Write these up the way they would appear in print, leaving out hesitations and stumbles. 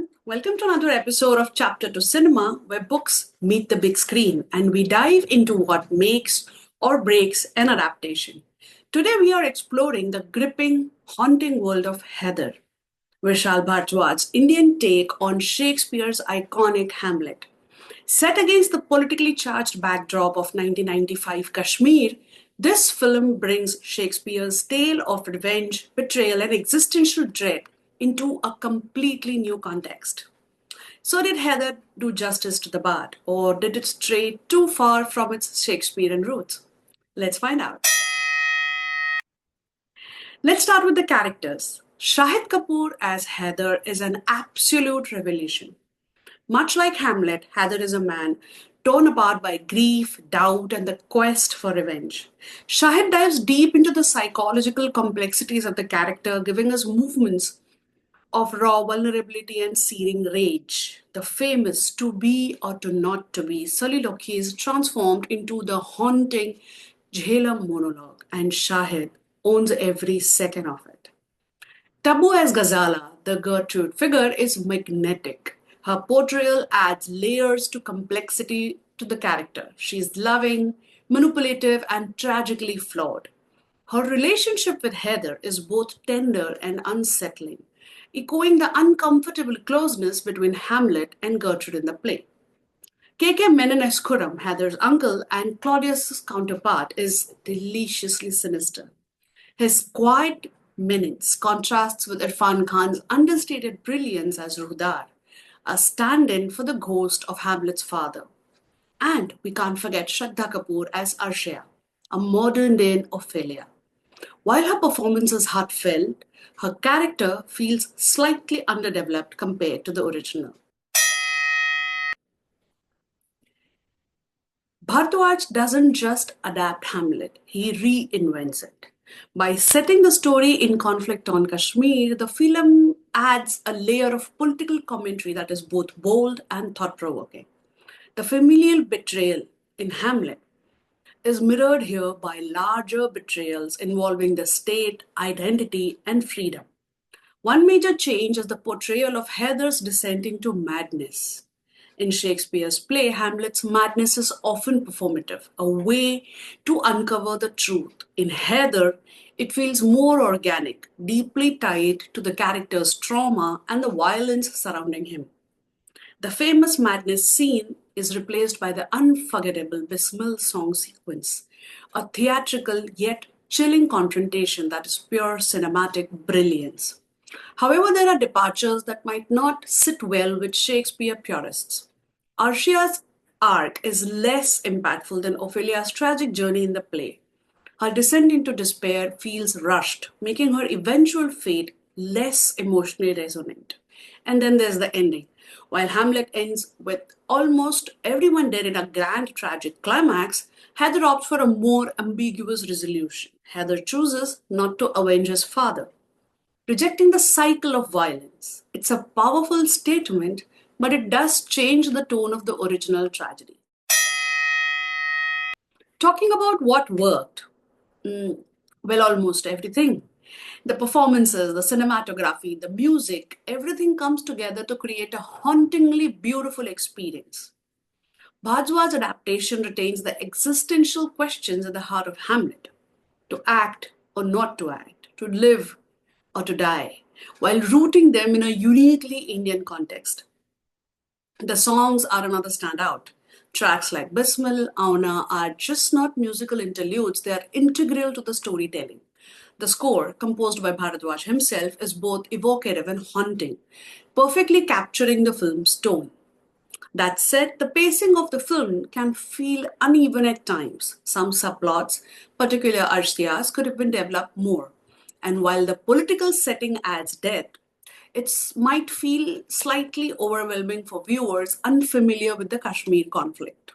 everyone. Welcome to another episode of Chapter to Cinema, where books meet the big screen and we dive into what makes or breaks an adaptation. Today, we are exploring the gripping, haunting world of Heather, Vishal Bhardwaj's Indian take on Shakespeare's iconic Hamlet. Set against the politically charged backdrop of 1995 Kashmir, this film brings Shakespeare's tale of revenge, betrayal, and existential dread into a completely new context. So, did Heather do justice to the bard, or did it stray too far from its Shakespearean roots? Let's find out. Let's start with the characters. Shahid Kapoor as Heather is an absolute revelation. Much like Hamlet, Heather is a man torn apart by grief, doubt, and the quest for revenge. Shahid dives deep into the psychological complexities of the character, giving us movements of raw vulnerability and searing rage. The famous to be or to not to be soliloquy is transformed into the haunting Jhelum monologue, and Shahid owns every second of it. Tabu as Ghazala, the Gertrude figure, is magnetic. Her portrayal adds layers to complexity to the character. She is loving, manipulative, and tragically flawed. Her relationship with Heather is both tender and unsettling, echoing the uncomfortable closeness between Hamlet and Gertrude in the play. K.K. Menon as Khurram, Heather's uncle and Claudius's counterpart, is deliciously sinister. His quiet menace contrasts with Irfan Khan's understated brilliance as Ruhdar, a stand in for the ghost of Hamlet's father. And we can't forget Shraddha Kapoor as Arshia, a modern day Ophelia. While her performance is heartfelt, her character feels slightly underdeveloped compared to the original. Bhardwaj doesn't just adapt Hamlet, he reinvents it. By setting the story in conflict on Kashmir, the film adds a layer of political commentary that is both bold and thought provoking. The familial betrayal in Hamlet is mirrored here by larger betrayals involving the state, identity, and freedom. One major change is the portrayal of Heather's descent into madness. In Shakespeare's play, Hamlet's madness is often performative, a way to uncover the truth. In Heather, it feels more organic, deeply tied to the character's trauma and the violence surrounding him. The famous madness scene is replaced by the unforgettable Bismil song sequence, a theatrical yet chilling confrontation that is pure cinematic brilliance. However, there are departures that might not sit well with Shakespeare purists. Arshia's arc is less impactful than Ophelia's tragic journey in the play. Her descent into despair feels rushed, making her eventual fate less emotionally resonant. And then there's the ending. While Hamlet ends with almost everyone dead in a grand tragic climax, Heather opts for a more ambiguous resolution. Heather chooses not to avenge his father, rejecting the cycle of violence. It's a powerful statement, but it does change the tone of the original tragedy. Talking about what worked, well, almost everything. The performances, the cinematography, the music, everything comes together to create a hauntingly beautiful experience. Bhardwaj's adaptation retains the existential questions at the heart of Hamlet: to act or not to act, to live or to die, while rooting them in a uniquely Indian context. The songs are another standout. Tracks like Bismil, Auna are just not musical interludes, they are integral to the storytelling. The score, composed by Bharadwaj himself, is both evocative and haunting, perfectly capturing the film's tone. That said, the pacing of the film can feel uneven at times. Some subplots, particularly Arshiya's, could have been developed more. And while the political setting adds depth, it might feel slightly overwhelming for viewers unfamiliar with the Kashmir conflict.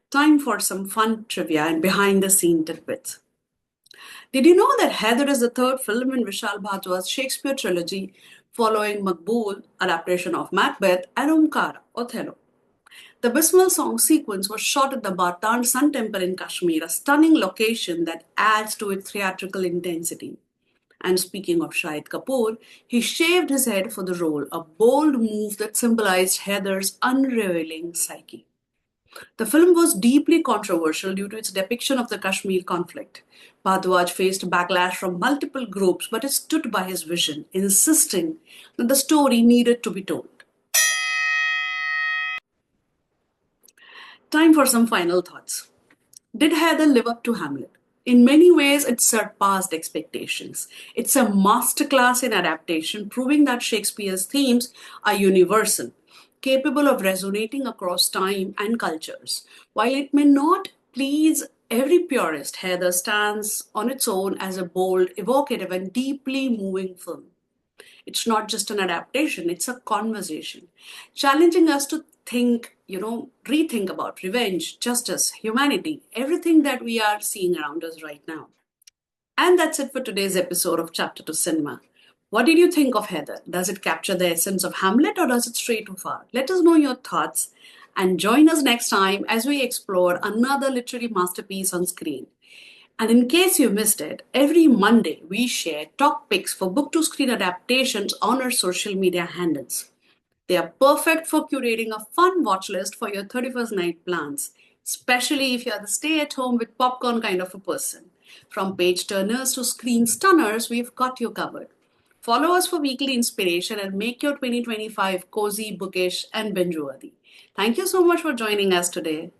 Time for some fun trivia and behind the scene tidbits. Did you know that Heather is the third film in Vishal Bhardwaj's Shakespeare trilogy following Maqbool, adaptation of Macbeth, and Omkara, Othello? The Bismil song sequence was shot at the Bartand Sun Temple in Kashmir, a stunning location that adds to its theatrical intensity. And speaking of Shahid Kapoor, he shaved his head for the role, a bold move that symbolized Heather's unrevealing psyche. The film was deeply controversial due to its depiction of the Kashmir conflict. Bhardwaj faced backlash from multiple groups, but he stood by his vision, insisting that the story needed to be told. Time for some final thoughts. Did Heather live up to Hamlet? In many ways, it surpassed expectations. It's a masterclass in adaptation, proving that Shakespeare's themes are universal, capable of resonating across time and cultures. While it may not please every purist, Heather stands on its own as a bold, evocative, and deeply moving film. It's not just an adaptation, it's a conversation, challenging us to think, rethink about revenge, justice, humanity, everything that we are seeing around us right now. And that's it for today's episode of Chapter to Cinema. What did you think of Heather? Does it capture the essence of Hamlet or does it stray too far? Let us know your thoughts and join us next time as we explore another literary masterpiece on screen. And in case you missed it, every Monday we share top picks for book to screen adaptations on our social media handles. They are perfect for curating a fun watch list for your 31st night plans, especially if you're the stay at home with popcorn kind of a person. From page turners to screen stunners, we've got you covered. Follow us for weekly inspiration and make your 2025 cozy, bookish, and binge worthy. Thank you so much for joining us today.